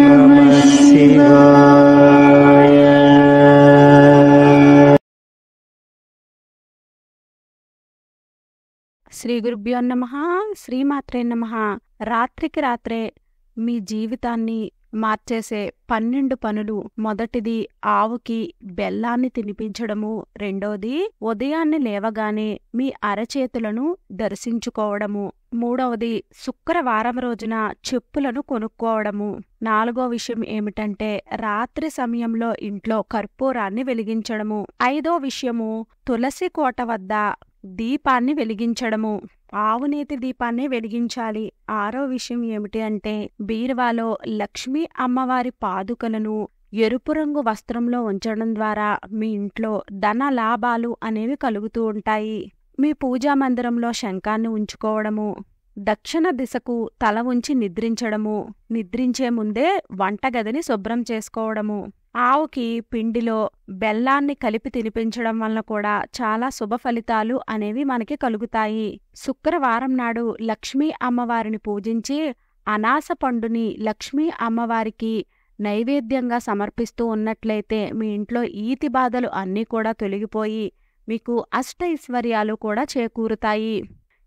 నమః శివాయ. శ్రీ గురుభ్యో నమః. శ్రీమాత్రే నమః. రాత్రికి రాత్రే మీ జీవితాన్ని మార్చేసే 12 పనులు. మొదటిది ఆవుకి బెల్లాన్ని తినిపించడము. రెండోది ఉదయాన్నే లేవగానే మీ అరచేతులను దర్శించుకోవడము. మూడవది శుక్రవారం రోజున చెప్పులను కొనుక్కోవడము. నాలుగో విషయం ఏమిటంటే రాత్రి సమయంలో ఇంట్లో కర్పూరాన్ని వెలిగించడము. ఐదో విషయము తులసి కోట వద్ద దీపాన్ని వెలిగించడము. ఆవునేతి దీపాన్ని వెలిగించాలి. ఆరో విషయం ఏమిటి అంటే బీరువాలో లక్ష్మీ అమ్మవారి పాదుకలను ఎరుపు రంగు వస్త్రంలో ఉంచడం ద్వారా మీ ఇంట్లో ధన లాభాలు అనేవి కలుగుతూ ఉంటాయి. మీ పూజా మందిరంలో శంఖాన్ని ఉంచుకోవడము. దక్షిణ దిశకు తల ఉంచి నిద్రించడము. నిద్రించే ముందే వంటగదిని శుభ్రం చేసుకోవడము. ఆవుకి పిండిలో బెల్లాన్ని కలిపి తినిపించడం వలన కూడా చాలా శుభ ఫలితాలు అనేవి మనకి కలుగుతాయి. శుక్రవారం నాడు లక్ష్మీ అమ్మవారిని పూజించి అనాస పండుని లక్ష్మీ అమ్మవారికి నైవేద్యంగా సమర్పిస్తూ ఉన్నట్లయితే మీ ఇంట్లో ఈతి బాధలు అన్నీ కూడా తొలగిపోయి మీకు అష్టైశ్వర్యాలు కూడా చేకూరుతాయి.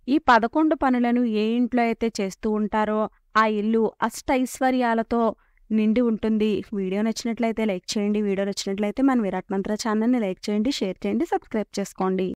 ఈ 11 పనులను ఏ ఇంట్లో అయితే చేస్తూ ఉంటారో ఆ ఇల్లు అష్టైశ్వర్యాలతో నిండి ఉంటుంది. వీడియో నచ్చినట్లయితే లైక్ చేయండి. వీడియో నచ్చినట్లయితే మన విరాట్ మంత్ర ఛానల్ని లైక్ చేయండి, షేర్ చేయండి, సబ్స్క్రైబ్ చేసుకోండి.